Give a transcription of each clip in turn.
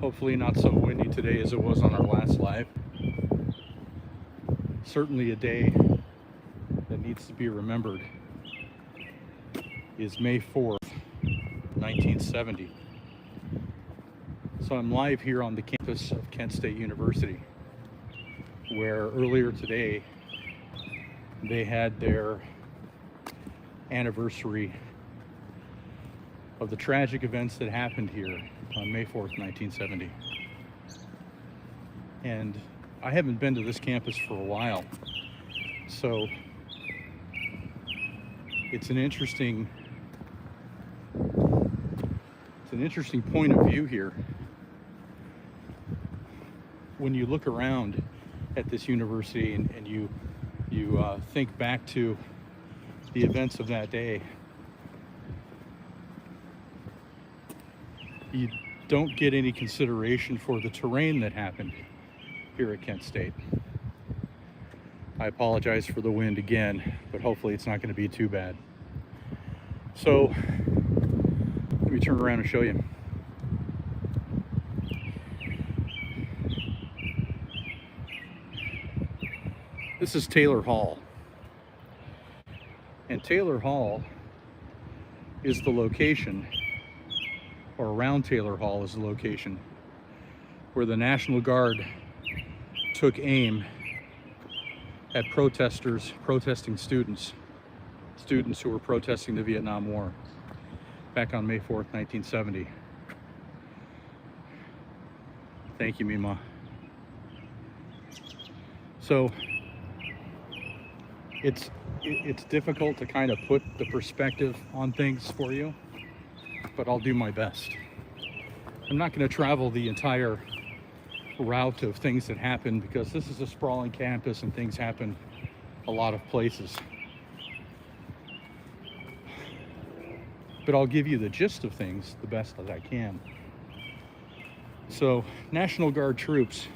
Hopefully not so windy today as it was on our last live. Certainly a day that needs to be remembered is May 4th, 1970. So I'm live here on the campus of Kent State University, where earlier today they had their anniversary of the tragic events that happened here on May 4th, 1970. And I haven't been to this campus for a while, so it's an interesting point of view here. When you look around at this university and you think back to the events of that day, you don't get any consideration for the terrain that happened here at Kent State. I apologize for the wind again, but hopefully it's not going to be too bad. So let me turn around and show you. This is Taylor Hall. And Taylor Hall is the location, or around Taylor Hall is the location, where the National Guard took aim at protesting students who were protesting the Vietnam War back on May 4th, 1970. Thank you, Mima. So it's difficult to kind of put the perspective on things for you, but I'll do my best. I'm not going to travel the entire route of things that happened, because this is a sprawling campus and things happen a lot of places. But I'll give you the gist of things the best that I can. So, National Guard troops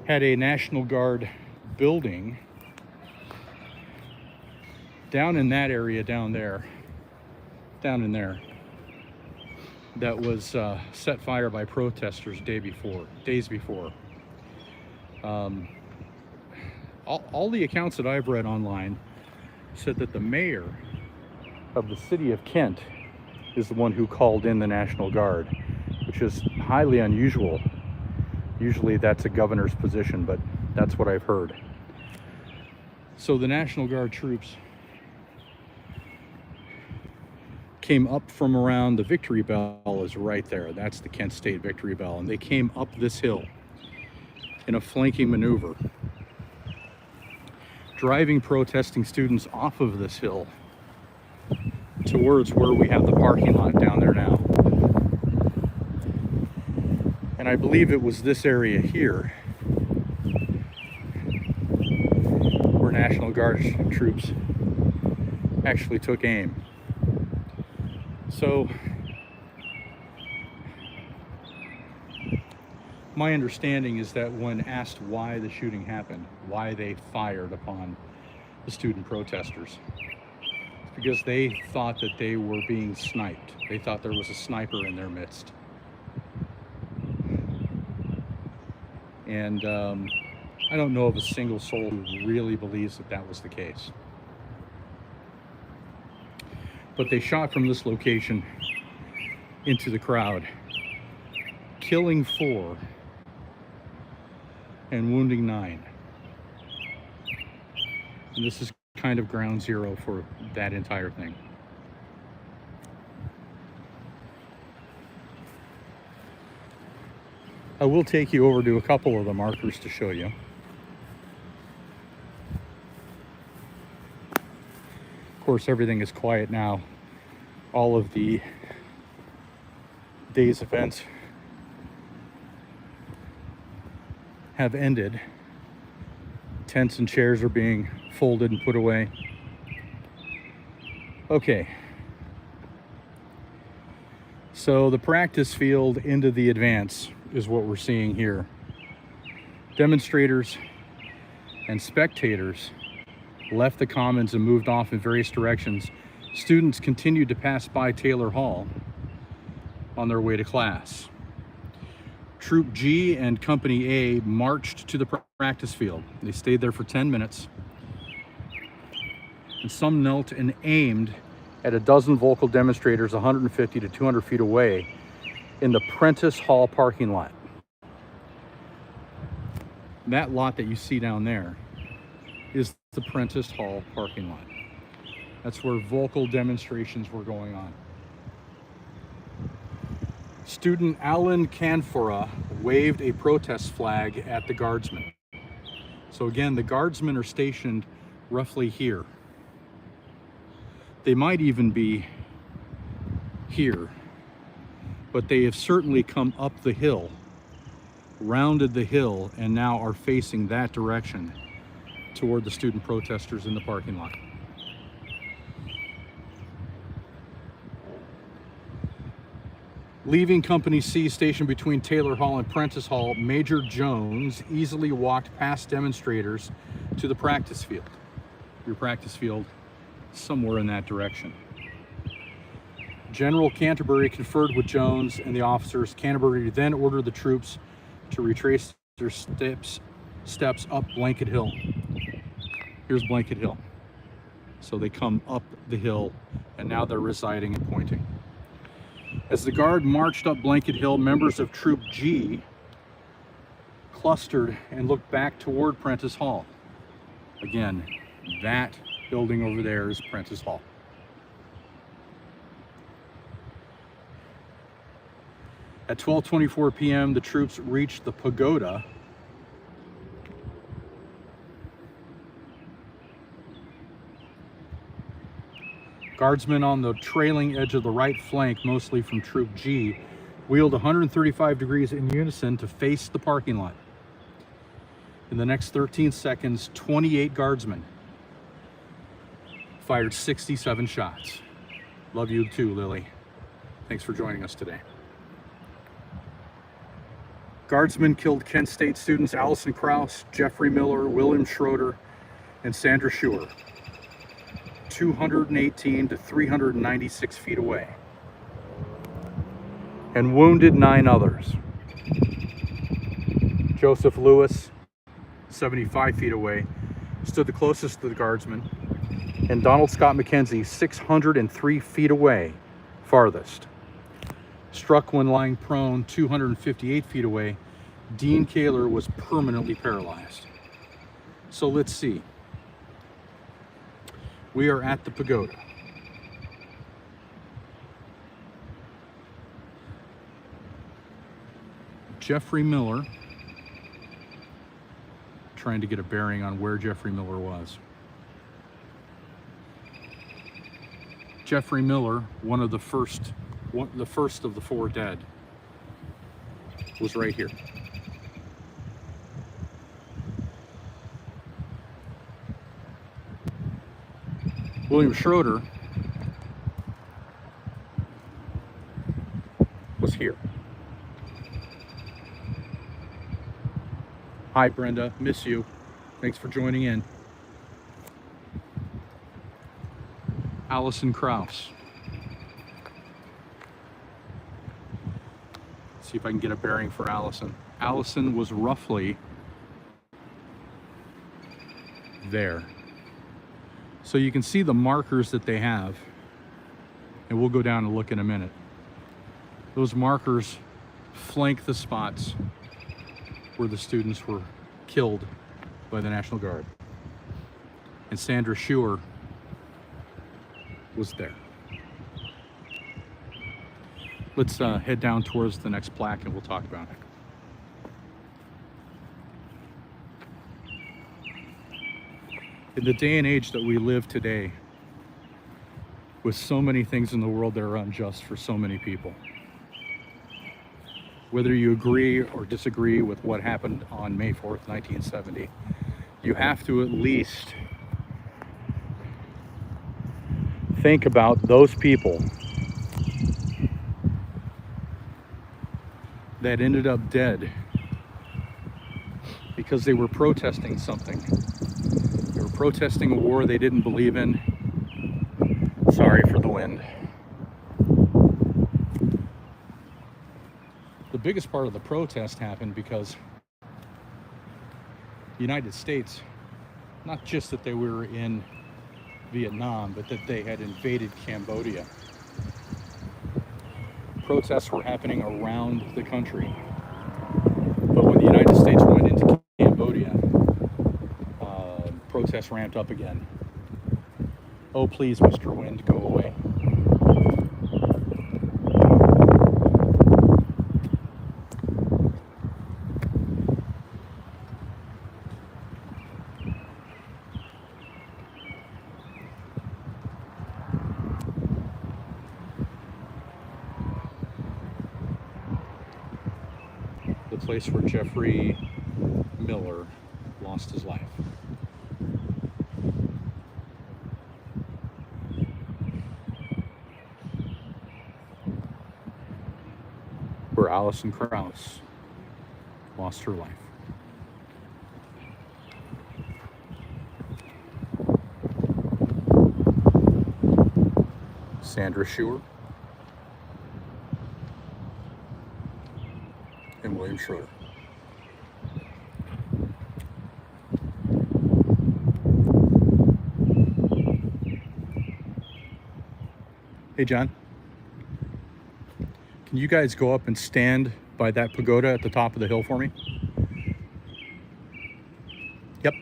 had a National Guard building down in that area down in there, that was set fire by protesters days before. All the accounts that I've read online said that the mayor of the city of Kent is the one who called in the National Guard, which is highly unusual. Usually that's a governor's position, but that's what I've heard. So the National Guard troops came up from around the Victory Bell is right there. That's the Kent State Victory Bell. And they came up this hill in a flanking maneuver, driving protesting students off of this hill towards where we have the parking lot down there now. And I believe it was this area here where National Guard troops actually took aim. So my understanding is that when asked why the shooting happened, why they fired upon the student protesters, it's because they thought that they were being sniped. They thought there was a sniper in their midst. And I don't know of a single soul who really believes that that was the case. But they shot from this location into the crowd, killing 4 and wounding 9. And this is kind of ground zero for that entire thing. I will take you over to a couple of the markers to show you. Of course, everything is quiet now. All of the day's events have ended. Tents and chairs are being folded and put away. Okay. So the practice field into the advance is what we're seeing here. Demonstrators and spectators left the commons and moved off in various directions Students continued to pass by Taylor Hall on their way to class. Troop G and Company A marched to the practice field. They stayed there for 10 minutes. And some knelt and aimed at a dozen vocal demonstrators 150 to 200 feet away in the Prentice Hall parking lot. That lot that you see down there is the Prentice Hall parking lot. That's where vocal demonstrations were going on. Student Alan Canfora waved a protest flag at the guardsmen. So again, the guardsmen are stationed roughly here. They might even be here, but they have certainly come up the hill, rounded the hill, and now are facing that direction toward the student protesters in the parking lot. Leaving Company C stationed between Taylor Hall and Prentice Hall, Major Jones easily walked past demonstrators to the practice field. Your practice field somewhere in that direction. General Canterbury conferred with Jones and the officers. Canterbury then ordered the troops to retrace their steps up Blanket Hill. Here's Blanket Hill. So they come up the hill, and now they're residing and pointing. As the guard marched up Blanket Hill, members of Troop G clustered and looked back toward Prentice Hall. Again, that building over there is Prentice Hall. At 12:24 p.m., the troops reached the pagoda. Guardsmen on the trailing edge of the right flank, mostly from Troop G, wheeled 135 degrees in unison to face the parking lot. In the next 13 seconds, 28 guardsmen fired 67 shots. Love you too, Lily. Thanks for joining us today. Guardsmen killed Kent State students Allison Krause, Jeffrey Miller, William Schroeder, and Sandra Schuer, 218 to 396 feet away, and wounded 9 others. Joseph Lewis, 75 feet away, stood the closest to the guardsmen, and Donald Scott McKenzie, 603 feet away, farthest. Struck when lying prone 258 feet away, Dean Kaler was permanently paralyzed. So let's see. We are at the pagoda. Jeffrey Miller, trying to get a bearing on where Jeffrey Miller was. Jeffrey Miller, the first of the 4 dead, was right here. William Schroeder was here. Hi, Brenda. Miss you. Thanks for joining in. Allison Krause. See if I can get a bearing for Allison. Allison was roughly there. So you can see the markers that they have, and we'll go down and look in a minute. Those markers flank the spots where the students were killed by the National Guard. And Sandra Schuer was there. Let's head down towards the next plaque and we'll talk about it. In the day and age that we live today, with so many things in the world that are unjust for so many people, whether you agree or disagree with what happened on May 4th, 1970, you have to at least think about those people that ended up dead because they were protesting something. They were protesting a war they didn't believe in, Sorry for the wind. The biggest part of the protest happened because the United States, not just that they were in Vietnam, but that they had invaded Cambodia. Protests were happening around the country. But when the United States went into Cambodia, protests ramped up again. Oh, please, Mr. Wind, go away. The place where Jeffrey Miller lost his life. Where Alison Krauss lost her life. Sandra Schuer and William Schroeder. Hey, John. Can you guys go up and stand by that pagoda at the top of the hill for me? Yep.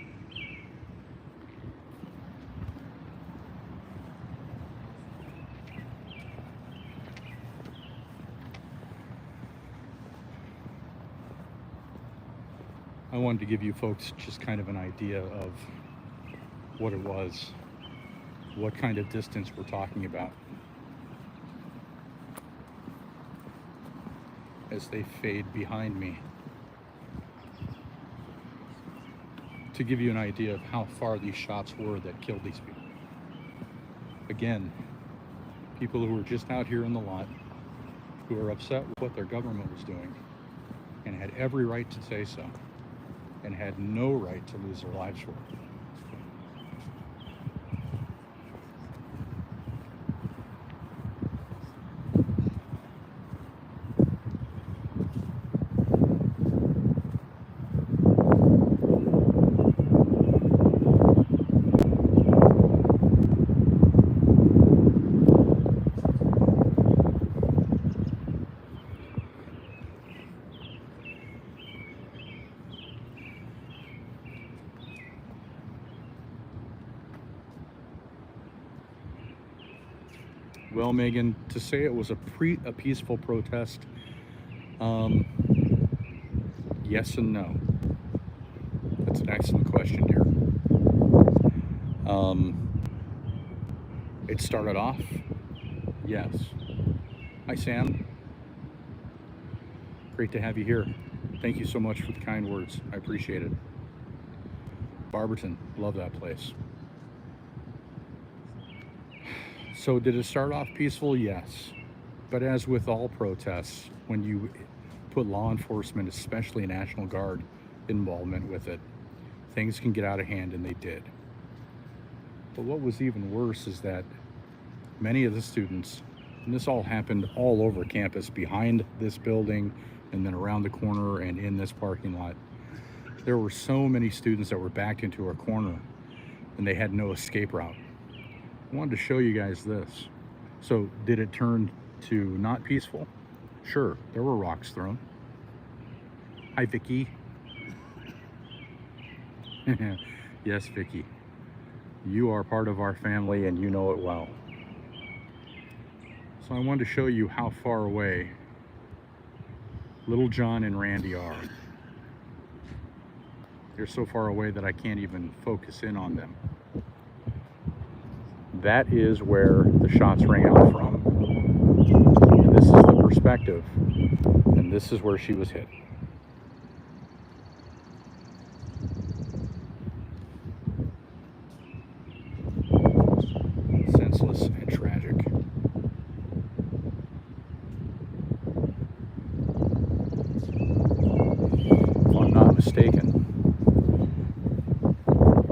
I wanted to give you folks just kind of an idea of what it was, what kind of distance we're talking about as they fade behind me, to give you an idea of how far these shots were that killed these people. Again, people who were just out here in the lot, who were upset with what their government was doing and had every right to say so, and had no right to lose their lives for it. Well, Megan, to say it was a peaceful protest, yes and no. That's an excellent question, dear. It started off, yes. Hi, Sam. Great to have you here. Thank you so much for the kind words. I appreciate it. Barberton, love that place. So did it start off peaceful? Yes. But as with all protests, when you put law enforcement, especially National Guard, involvement with it, things can get out of hand, and they did. But what was even worse is that many of the students, and this all happened all over campus, behind this building, and then around the corner and in this parking lot, there were so many students that were backed into a corner and they had no escape route. I wanted to show you guys this. So did it turn to not peaceful? Sure, there were rocks thrown. Hi, Vicky. Yes, Vicky. You are part of our family and you know it well. So I wanted to show you how far away little John and Randy are. They're so far away that I can't even focus in on them. That is where the shots rang out from. And this is the perspective. And this is where she was hit. Senseless and tragic. If I'm not mistaken,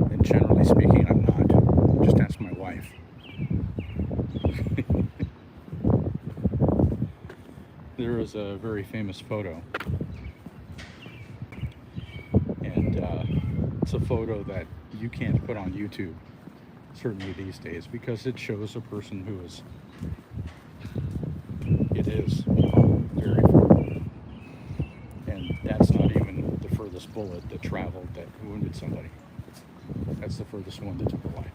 and generally speaking, I'm not. Just ask my wife. There is a very famous photo, and it's a photo that you can't put on YouTube, certainly these days, because it shows a person who is, it is very far. And that's not even the furthest bullet that traveled that wounded somebody. That's the furthest one that took a life.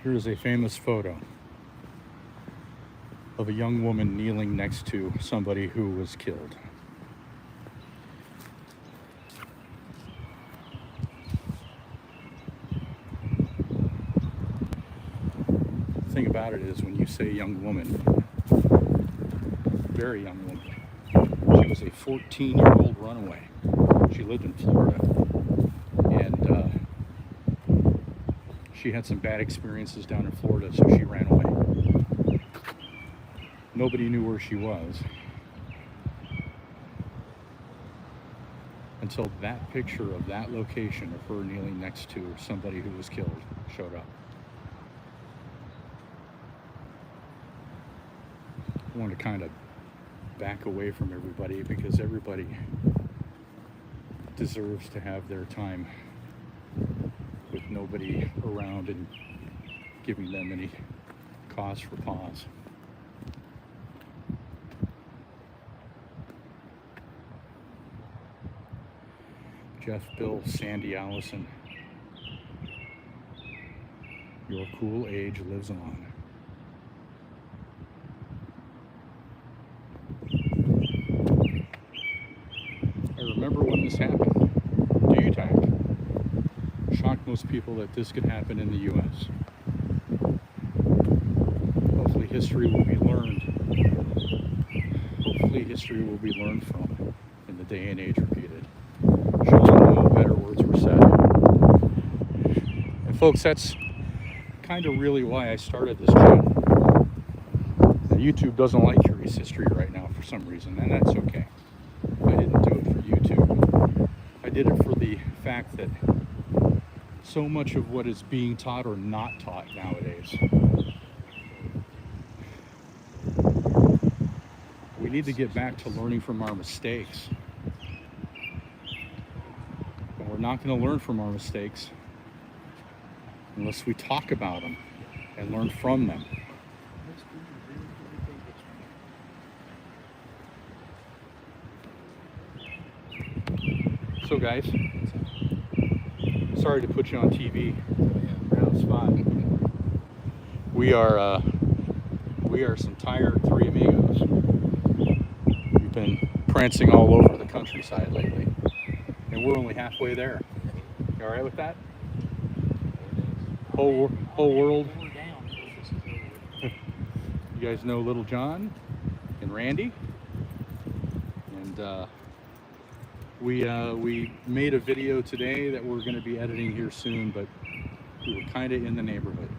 Here is a famous photo of a young woman kneeling next to somebody who was killed. The thing about it is, when you say young woman, very young woman, she was a 14-year-old runaway. She lived in Florida, and she had some bad experiences down in Florida, so she ran away. Nobody knew where she was until that picture of that location of her kneeling next to somebody who was killed showed up. I wanted to kind of back away from everybody, because everybody deserves to have their time with nobody around and giving them any cause for pause. Jeff, Bill, Sandy, Allison, your cool age lives on. I remember when this happened. Do you, Tack? Shocked most people that this could happen in the U.S. Hopefully history will be learned. Hopefully history will be learned from in the day and age repeated. Should know better words were said. And folks, that's kind of really why I started this channel. Now, YouTube doesn't like curious history right now for some reason, and that's okay. I didn't do it for YouTube. I did it for the fact that so much of what is being taught or not taught nowadays, we need to get back to learning from our mistakes. And we're not going to learn from our mistakes unless we talk about them and learn from them. So guys, sorry to put you on TV right on the spot. We are some tired three amigos. We've been prancing all over the countryside lately, and we're only halfway there. You all right with that? Whole world. You guys know Little John and Randy, and we made a video today that we're going to be editing here soon, but we were kind of in the neighborhood.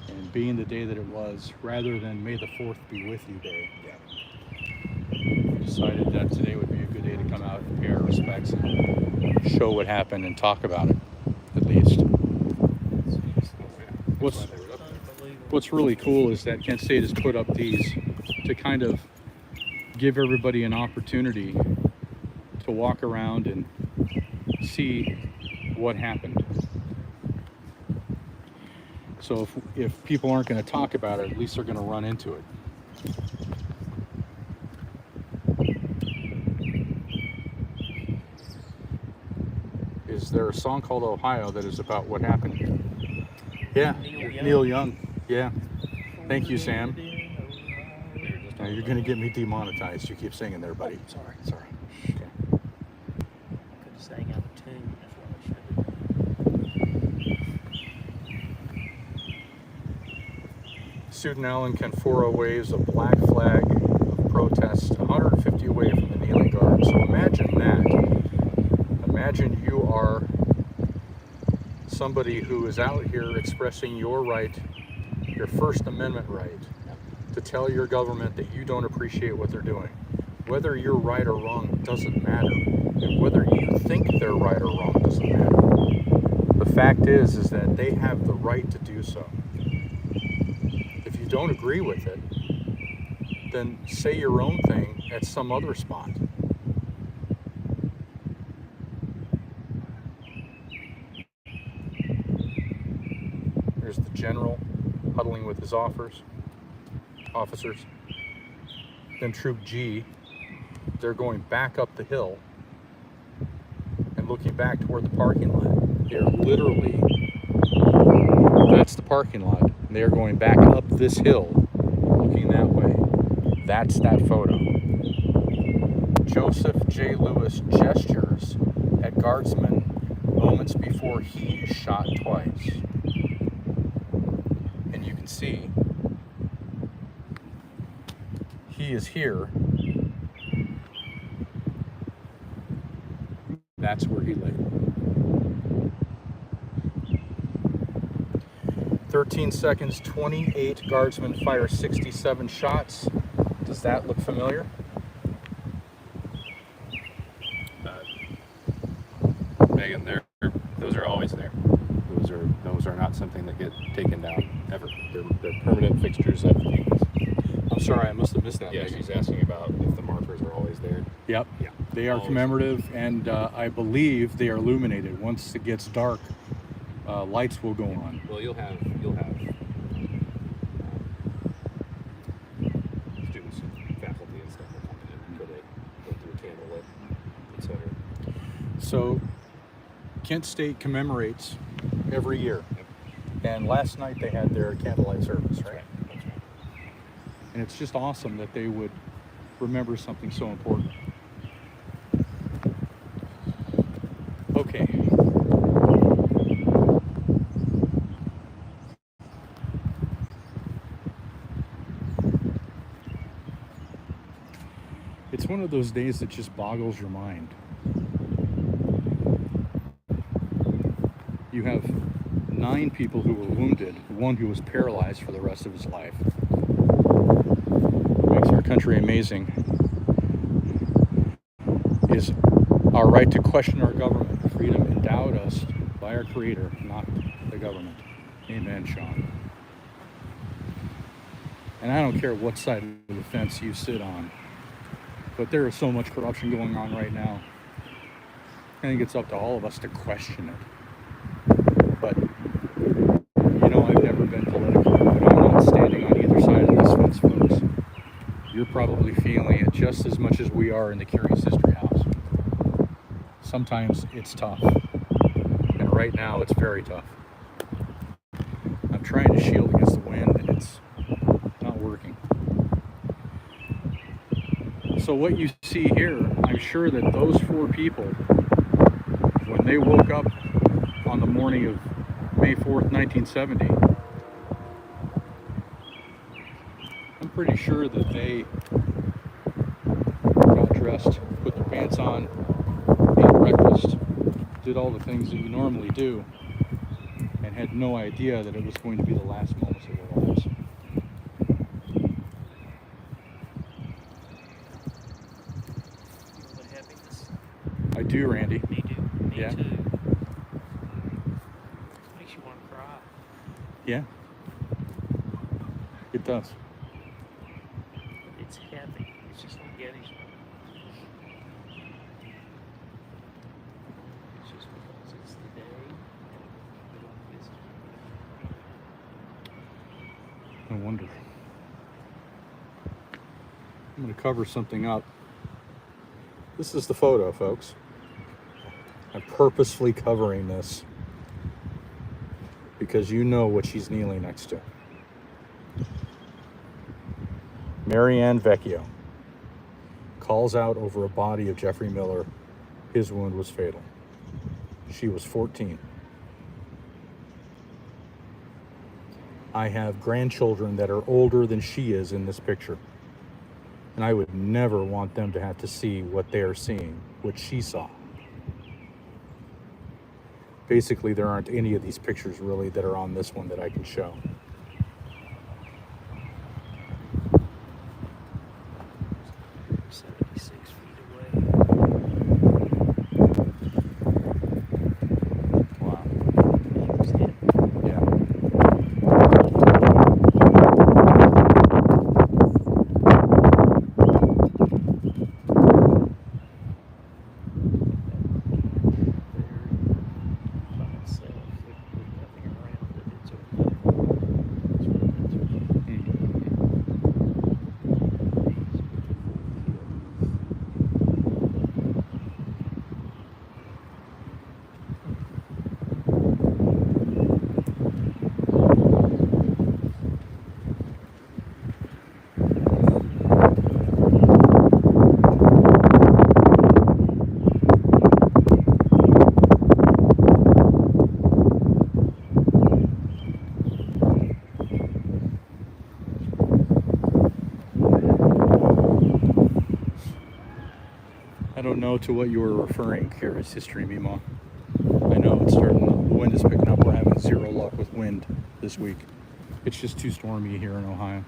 And being the day that it was, rather than May the 4th be with you day, we decided that today would be a good day to come out and pay our respects and show what happened and talk about it, at least. What's really cool is that Kent State has put up these to kind of give everybody an opportunity to walk around and see what happened. So if people aren't going to talk about it, at least they're going to run into it. Is there a song called Ohio that is about what happened here? Yeah, Neil Young. Yeah. Thank you, Sam. Now you're going to get me demonetized. You keep singing there, buddy. Sorry. Okay. I could have sang out of tune. That's what I should have done. Student Allen Canfora waves a black flag of protest 150 away from the kneeling guard. So imagine that. Imagine you are somebody who is out here expressing your right, your First Amendment right, to tell your government that you don't appreciate what they're doing. Whether you're right or wrong doesn't matter. And whether you think they're right or wrong doesn't matter. The fact is that they have the right to do so. If you don't agree with it, then say your own thing at some other spot. There's the general huddling with his officers. Then Troop G, they're going back up the hill and looking back toward the parking lot. They're literally, that's the parking lot. They are going back up this hill, looking that way. That's that photo. Joseph J. Lewis gestures at guardsmen moments before he is shot twice. And you can see he is here. That's where he lay. 13 seconds, 28 guardsmen fire 67 shots. Does that look familiar? Megan, those are always there. Those are not something that get taken down ever. They're permanent fixtures of things. I'm sorry, I must have missed that. Yeah, Megan. she's asking about if the markers are always there. Yep. Yeah. They are Always. commemorative, and I believe they are illuminated. Once it gets dark, lights will go on. Well, you'll have students, faculty, and stuff will come in where they go through candlelit, etc. So, Kent State commemorates every year. Yep. And last night they had their candlelight service, right? That's right. And it's just awesome that they would remember something so important. Okay. It's one of those days that just boggles your mind. You have 9 people who were wounded, one who was paralyzed for the rest of his life. What makes our country amazing is our right to question our government, freedom endowed us by our Creator, not the government. Amen, Sean. And I don't care what side of the fence you sit on, but there is so much corruption going on right now. I think it's up to all of us to question it. But, you know, I've never been political, but I'm not standing on either side of this fence, folks. You're probably feeling it just as much as we are in the Curious History House. Sometimes it's tough, and right now it's very tough. I'm trying to shield against the wind, and it's not working. So what you see here, I'm sure that those 4 people, when they woke up on the morning of May 4th, 1970, I'm pretty sure that they got dressed, put their pants on, ate breakfast, did all the things that you normally do, and had no idea that it was going to be the last moments of their lives. What happiness? I do, Randy. Me too. Me Yeah. too. Makes you want to cry. Yeah, it does. It's heavy. It's just like Gettysburg. It's just because it's the day and we don't visit. No wonder. I'm going to cover something up. This is the photo, folks. I'm purposefully covering this because you know what she's kneeling next to. Marianne Vecchio calls out over a body of Jeffrey Miller. His wound was fatal. She was 14. I have grandchildren that are older than she is in this picture. And I would never want them to have to see what they are seeing, what she saw. Basically, there aren't any of these pictures really that are on this one that I can show. I don't know to what you were referring, Curious History Mima. I know it's starting, the wind is picking up. We're having zero luck with wind this week. It's just too stormy here in Ohio.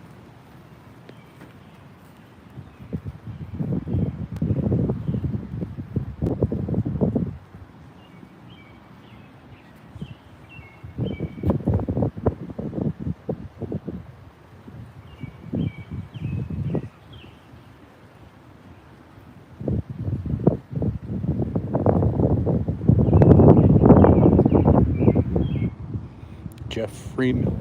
Jeffrey Miller.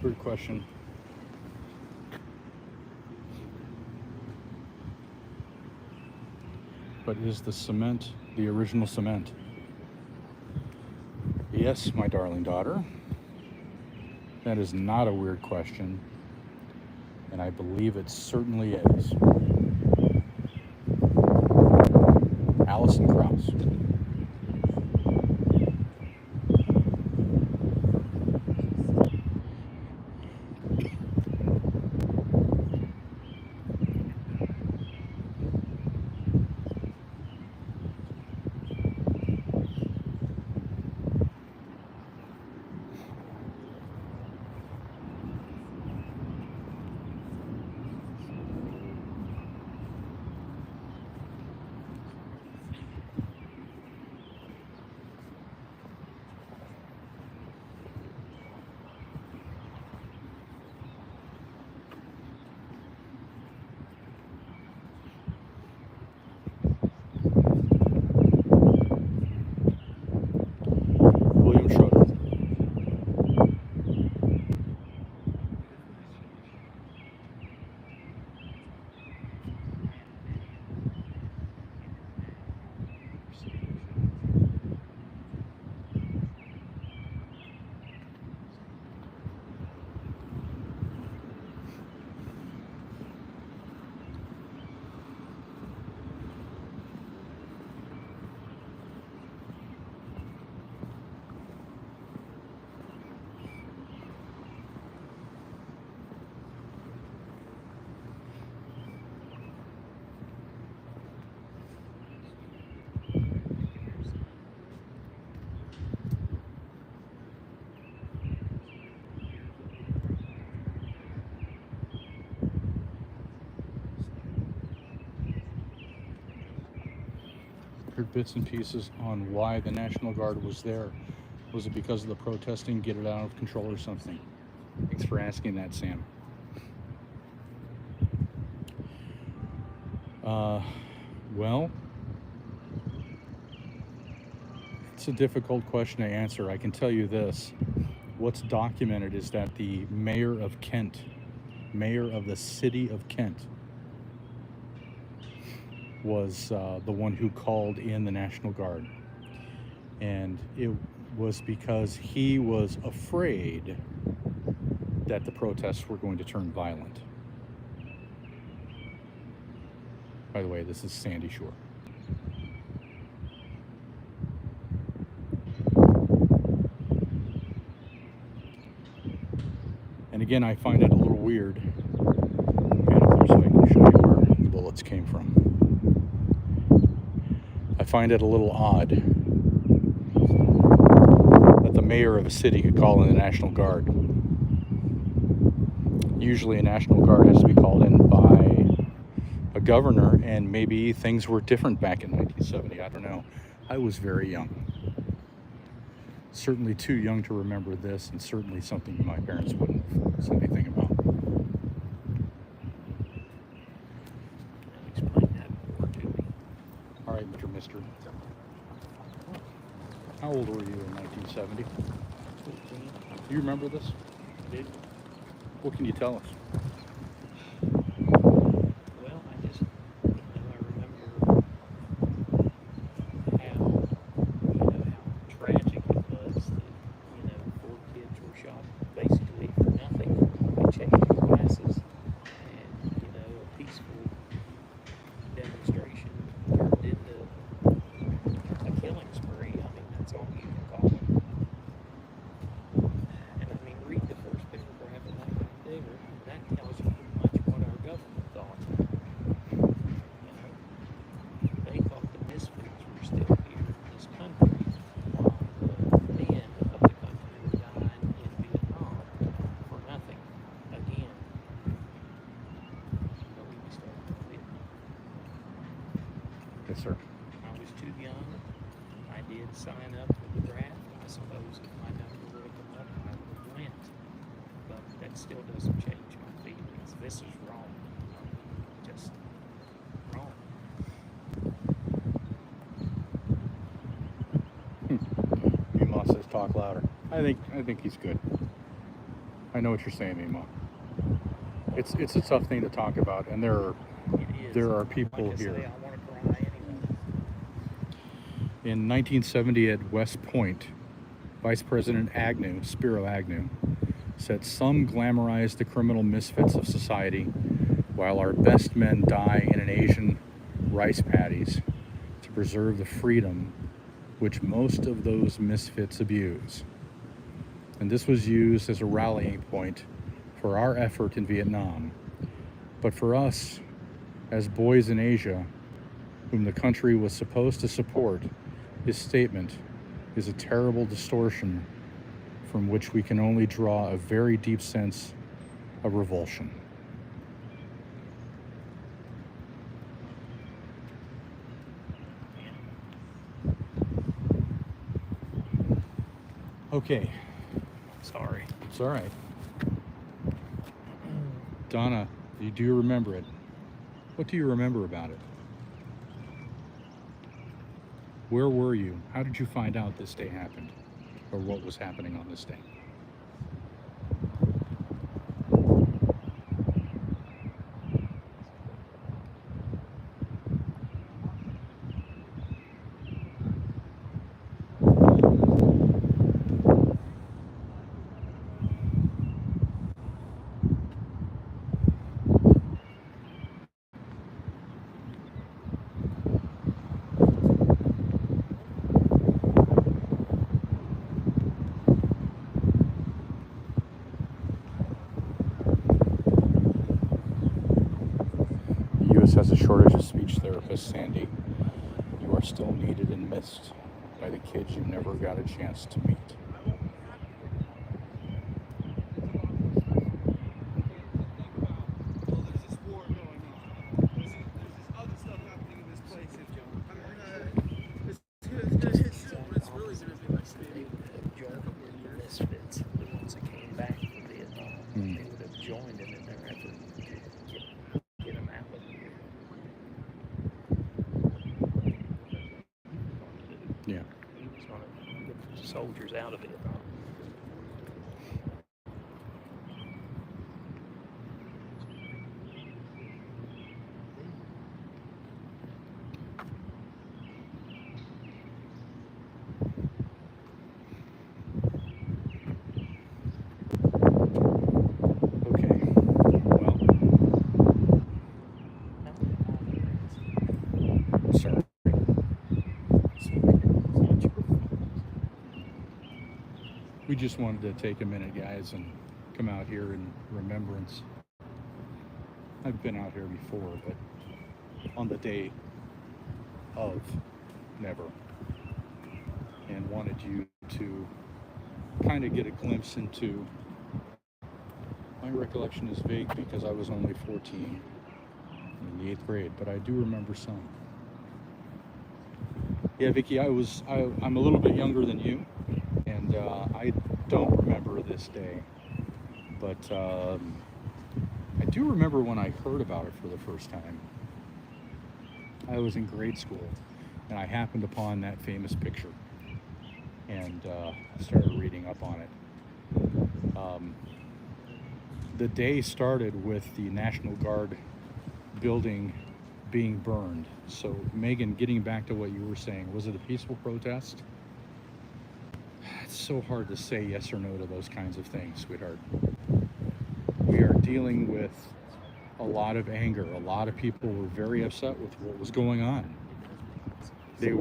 Good question. But is the cement the original cement? Yes, my darling daughter. That is not a weird question. And I believe it certainly is. Allison Krauss. William Schroeder. Heard bits and pieces on why the National Guard was there. Was it because of the protesting, get it out of control or something? Thanks for asking that, Sam. Well, it's a difficult question to answer. I can tell you this. What's documented is that the mayor of Kent, mayor of the city of Kent, was the one who called in the National Guard. And it was because he was afraid that the protests were going to turn violent. By the way, this is Sandy Shore. And again, I find it a little weird. And up there so I can show you where the bullets came from. I find it a little odd that the mayor of a city could call in the National Guard. Usually a National Guard has to be called in by a governor, and maybe things were different back in 1970. I don't know. I was very young. Certainly too young to remember this, and certainly something my parents wouldn't have said anything about. Explain that more to me. All right, Mr. Mister. How old were you in 1970? 15. Do you remember this? Did What can you tell us? well, I just, I remember how, how tragic it was that, 4 kids were shot basically for nothing. They changed classes, and, a peaceful demonstration turned into a killing spree. I mean, that's all you can call it. And I mean, read the first paragraph of that right there. That tells you pretty much what our government thought. They thought the misfits were still here in this country, while the men of the country were dying in Vietnam for nothing. Again, but we started with Vietnam. Yes, sir. I was too young. I did sign up for the draft. I suppose if my number would have come up, I would have went. But that still doesn't change my feelings. This is wrong. Just wrong. Meemaw says talk louder. I think he's good. I know what you're saying, Meemaw. It's a tough thing to talk about, and there are It is. There are people Like I here. say, I want to cry anyway. In 1970 at West Point, Vice President Agnew, Spiro Agnew, said some glamorize the criminal misfits of society while our best men die in an Asian rice paddies to preserve the freedom which most of those misfits abuse. And this was used as a rallying point for our effort in Vietnam. But for us, as boys in Asia, whom the country was supposed to support, his statement is a terrible distortion from which we can only draw a very deep sense of revulsion. Okay, Sorry. it's all right. Donna, do you remember it? What do you remember about it? Where were you? How did you find out this day happened? Or what was happening on this day? The U.S. has a shortage of speech therapists, Sandy. You are still needed and missed by the kids you never got a chance to meet. Well, there's this war going on. There's this other stuff happening in this place, John. It's really going to be like They Stevie. would have joined in the misfits, the ones that came back from Vietnam. They would have joined in their effort to get them out of here. Yeah. He was going to get the soldiers out of Vietnam. Okay. Well, sorry. We just wanted to take a minute, guys, and come out here in remembrance. I've been out here before, but on the day of never. And wanted you to kind of get a glimpse into. My recollection is vague because I was only 14 in the 8th grade, but I do remember some. Yeah, Vicky, I'm a little bit younger than you, and I don't remember this day, but I do remember when I heard about it for the first time. I was in grade school, and I happened upon that famous picture, and started reading up on it. The day started with the National Guard building being burned. So, Megan, getting back to what you were saying, was it a peaceful protest? It's so hard to say yes or no to those kinds of things, sweetheart. We are dealing with a lot of anger. A lot of people were very upset with what was going on. They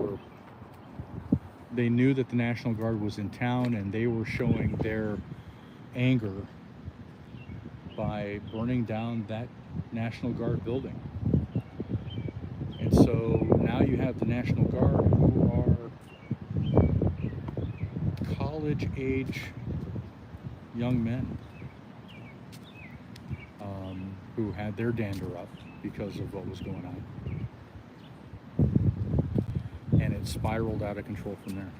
knew that the National Guard was in town, and they were showing their anger by burning down that National Guard building. And so now you have the National Guard, who are college age young men, who had their dander up because of what was going on. And it spiraled out of control from there.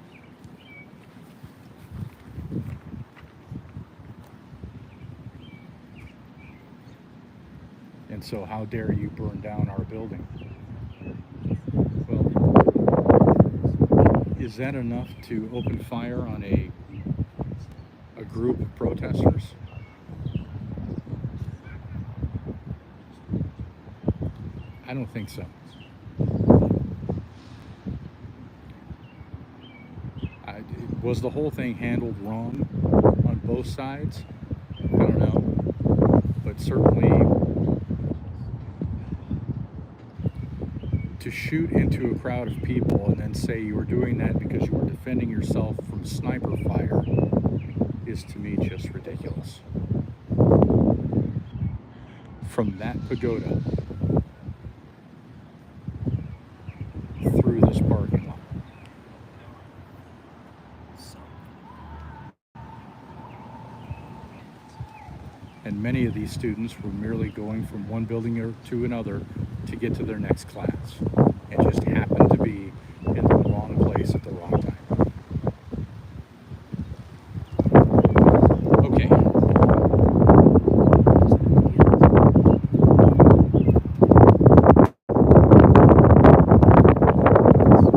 And so how dare you burn down our building? Well, is that enough to open fire on a group of protesters? I don't think so. Was the whole thing handled wrong on both sides? I don't know. But certainly, to shoot into a crowd of people and then say you were doing that because you were defending yourself from sniper fire is, to me, just ridiculous. From that pagoda through this parking lot. And many of these students were merely going from one building to another to get to their next class, and just happened to be in the wrong place at the wrong time. Okay.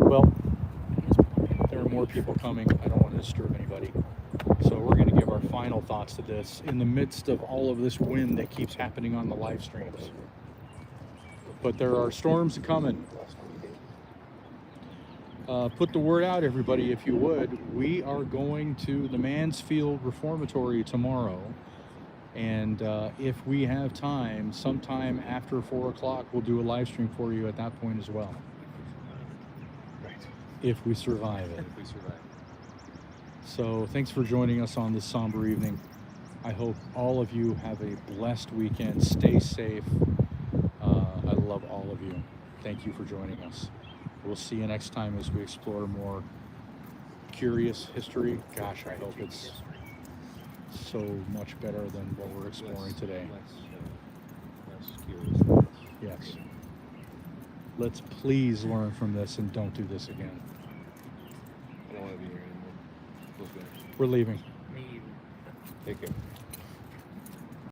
Well, there are more people coming. I don't want to disturb anybody. So we're going to give our final thoughts to this in the midst of all of this wind that keeps happening on the live streams. But there are storms coming. Put the word out, everybody, if you would. We are going to the Mansfield Reformatory tomorrow. And if we have time, sometime after 4 o'clock, we'll do a live stream for you at that point as well. Right. If we survive it. If we survive. So thanks for joining us on this somber evening. I hope all of you have a blessed weekend. Stay safe. I love all of you. Thank you for joining us. We'll see you next time as we explore more curious history. Gosh, I hope it's so much better than what we're exploring today. Less curious. Yes. Let's please learn from this and don't do this again. I don't want to be here anymore. Feels good. We're leaving. Me either. Take care.